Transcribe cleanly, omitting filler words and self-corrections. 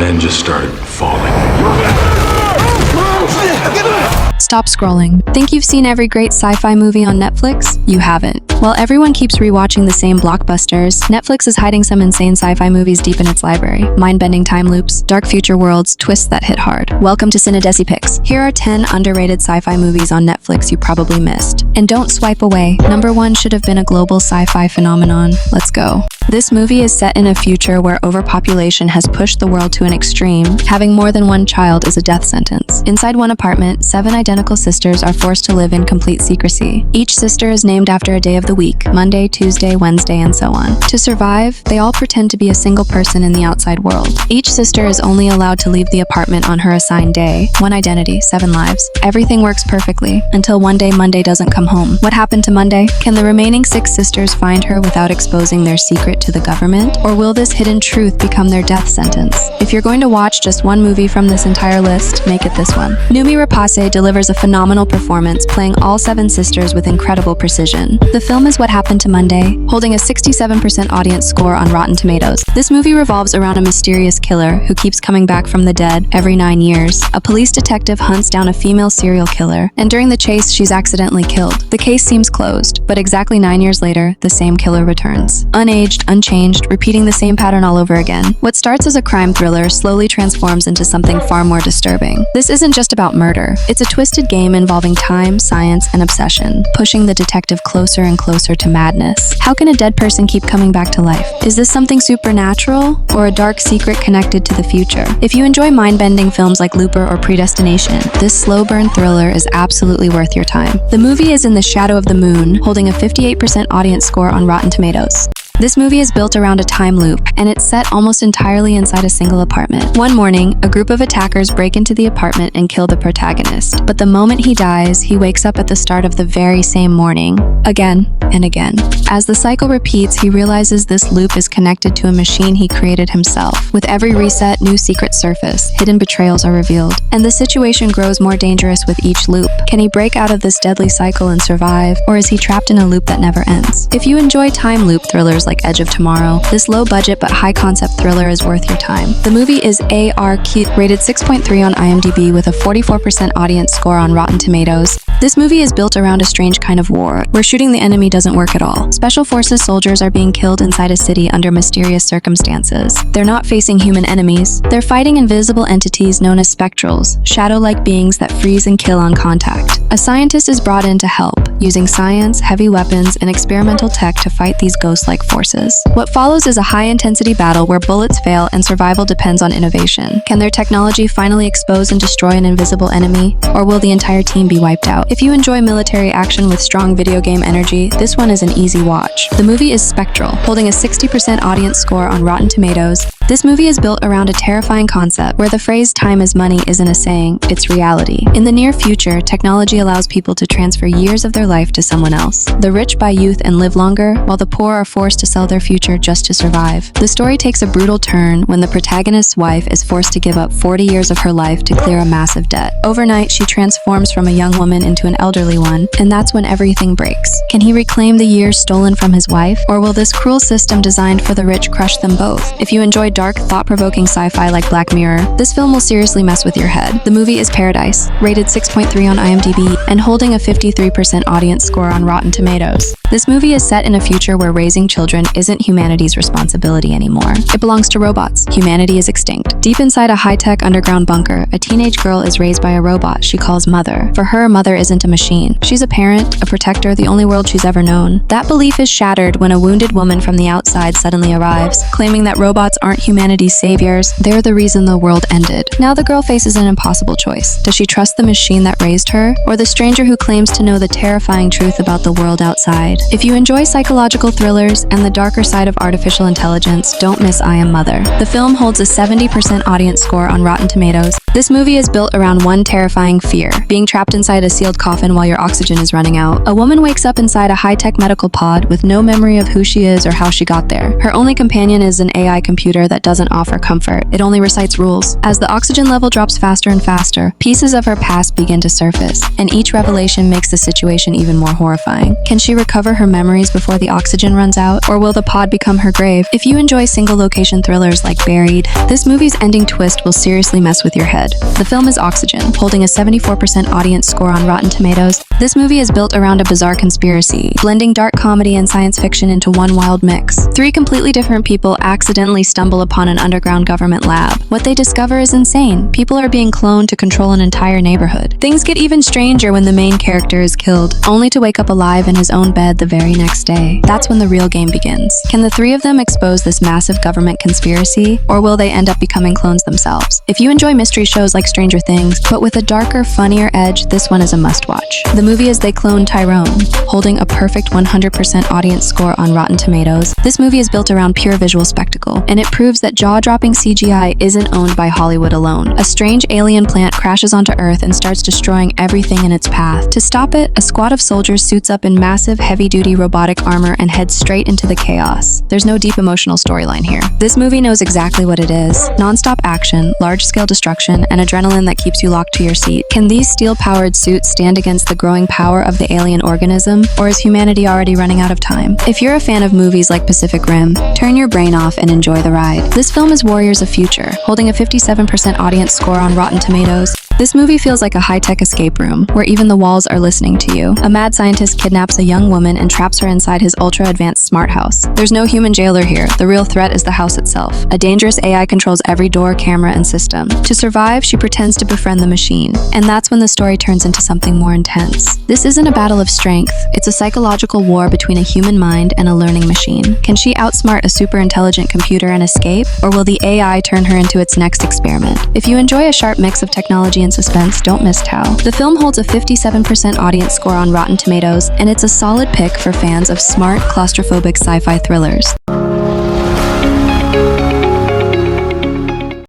then just started falling. Stop scrolling. Think you've seen every great sci-fi movie on Netflix? You haven't. While everyone keeps rewatching the same blockbusters, Netflix is hiding some insane sci-fi movies deep in its library. Mind-bending time loops, dark future worlds, twists that hit hard. Welcome to Cinedesi Picks. Here are 10 underrated sci-fi movies on Netflix you probably missed. And don't swipe away. Number 1 should have been a global sci-fi phenomenon. Let's go. This movie is set in a future where overpopulation has pushed the world to an extreme. Having more than one child is a death sentence. Inside one apartment, 7 identical sisters are forced to live in complete secrecy. Each sister is named after a day of the week: Monday, Tuesday, Wednesday, and so on. To survive, they all pretend to be a single person in the outside world. Each sister is only allowed to leave the apartment on her assigned day. One identity, 7 lives. Everything works perfectly until one day Monday doesn't come home. What happened to Monday? Can the remaining 6 sisters find her without exposing their secret to the government? Or will this hidden truth become their death sentence? If you're going to watch just one movie from this entire list, make it this one. Noomi Rapace delivers a phenomenal performance, playing all 7 sisters with incredible precision. The film is What Happened to Monday, holding a 67% audience score on Rotten Tomatoes. This movie revolves around a mysterious killer who keeps coming back from the dead every 9 years. A police detective hunts down a female serial killer, and during the chase, she's accidentally killed. The case seems closed, but exactly 9 years later, the same killer returns. Unaged, unchanged, repeating the same pattern all over again. What starts as a crime thriller slowly transforms into something far more disturbing. This isn't just about murder. It's a twisted game involving time, science, and obsession, pushing the detective closer and closer to madness. How can a dead person keep coming back to life? Is this something supernatural, or a dark secret connected to the future? If you enjoy mind-bending films like Looper or Predestination, this slow-burn thriller is absolutely worth your time. The movie is In the Shadow of the Moon, holding a 58% audience score on Rotten Tomatoes. This movie is built around a time loop, and it's set almost entirely inside a single apartment. One morning, a group of attackers break into the apartment and kill the protagonist. But the moment he dies, he wakes up at the start of the very same morning, again and again. As the cycle repeats, he realizes this loop is connected to a machine he created himself. With every reset, new secrets surface, hidden betrayals are revealed, and the situation grows more dangerous with each loop. Can he break out of this deadly cycle and survive, or is he trapped in a loop that never ends? If you enjoy time loop thrillers like Edge of Tomorrow, this low-budget but high-concept thriller is worth your time. The movie is ARQ, rated 6.3 on IMDb with a 44% audience score on Rotten Tomatoes. This movie is built around a strange kind of war, where shooting the enemy doesn't work at all. Special forces soldiers are being killed inside a city under mysterious circumstances. They're not facing human enemies. They're fighting invisible entities known as spectrals, shadow-like beings that freeze and kill on contact. A scientist is brought in to help, using science, heavy weapons, and experimental tech to fight these ghost-like forces. What follows is a high-intensity battle where bullets fail and survival depends on innovation. Can their technology finally expose and destroy an invisible enemy, or will the entire team be wiped out? If you enjoy military action with strong video game energy, this one is an easy watch. The movie is Spectral, holding a 60% audience score on Rotten Tomatoes. This movie is built around a terrifying concept where the phrase "time is money" isn't a saying, it's reality. In the near future, technology allows people to transfer years of their life to someone else. The rich buy youth and live longer, while the poor are forced to sell their future just to survive. The story takes a brutal turn when the protagonist's wife is forced to give up 40 years of her life to clear a massive debt. Overnight, she transforms from a young woman into an elderly one, and that's when everything breaks. Can he reclaim the years stolen from his wife, or will this cruel system designed for the rich crush them both? If you enjoy dark, thought-provoking sci-fi like Black Mirror, this film will seriously mess with your head. The movie is Paradise, rated 6.3 on IMDb, and holding a 53% audience score on Rotten Tomatoes. This movie is set in a future where raising children isn't humanity's responsibility anymore. It belongs to robots. Humanity is extinct. Deep inside a high-tech underground bunker, a teenage girl is raised by a robot she calls Mother. For her, Mother isn't a machine. She's a parent, a protector, the only world she's ever known. That belief is shattered when a wounded woman from the outside suddenly arrives, claiming that robots aren't humanity's saviors. They're the reason the world ended. Now the girl faces an impossible choice. Does she trust the machine that raised her, or the stranger who claims to know the terrifying truth about the world outside? If you enjoy psychological thrillers and the darker side of artificial intelligence, don't miss I Am Mother. The film holds a 70% audience score on Rotten Tomatoes. This movie is built around one terrifying fear: being trapped inside a sealed coffin while your oxygen is running out. A woman wakes up inside a high-tech medical pod with no memory of who she is or how she got there. Her only companion is an AI computer that doesn't offer comfort. It only recites rules. As the oxygen level drops faster and faster, pieces of her past begin to surface, and each revelation makes the situation even more horrifying. Can she recover her memories before the oxygen runs out, or will the pod become her grave? If you enjoy single-location thrillers like Buried, this movie's ending twist will seriously mess with your head. The film is Oxygen, holding a 74% audience score on Rotten Tomatoes. This movie is built around a bizarre conspiracy, blending dark comedy and science fiction into one wild mix. Three completely different people accidentally stumble upon an underground government lab. What they discover is insane. People are being cloned to control an entire neighborhood. Things get even stranger when the main character is killed, only to wake up alive in his own bed the very next day. That's when the real game begins. Can the three of them expose this massive government conspiracy, or will they end up becoming clones themselves? If you enjoy mystery shows like Stranger Things, but with a darker, funnier edge, this one is a must-watch. The movie is They Cloned Tyrone, holding a perfect 100% audience score on Rotten Tomatoes. This movie is built around pure visual spectacle, and it proves that jaw-dropping CGI isn't owned by Hollywood alone. A strange alien plant crashes onto Earth and starts destroying everything in its path. To stop it, a squad of soldiers suits up in massive, heavy-duty robotic armor and heads straight into the chaos. There's no deep emotional storyline here. This movie knows exactly what it is. Non-stop action, large-scale destruction, and adrenaline that keeps you locked to your seat. Can these steel-powered suits stand against the growing power of the alien organism, or is humanity already running out of time? If you're a fan of movies like Pacific Rim, turn your brain off and enjoy the ride. This film is Warriors of Future, holding a 57% audience score on Rotten Tomatoes. This movie feels like a high-tech escape room, where even the walls are listening to you. A mad scientist kidnaps a young woman and traps her inside his ultra-advanced smart house. There's no human jailer here. The real threat is the house itself. A dangerous AI controls every door, camera, and system. To survive, she pretends to befriend the machine. And that's when the story turns into something more intense. This isn't a battle of strength. It's a psychological war between a human mind and a learning machine. Can she outsmart a super-intelligent computer and escape? Or will the AI turn her into its next experiment? If you enjoy a sharp mix of technology and suspense, don't miss Tao. The film holds a 57% audience score on Rotten Tomatoes, and it's a solid pick for fans of smart, claustrophobic sci-fi thrillers.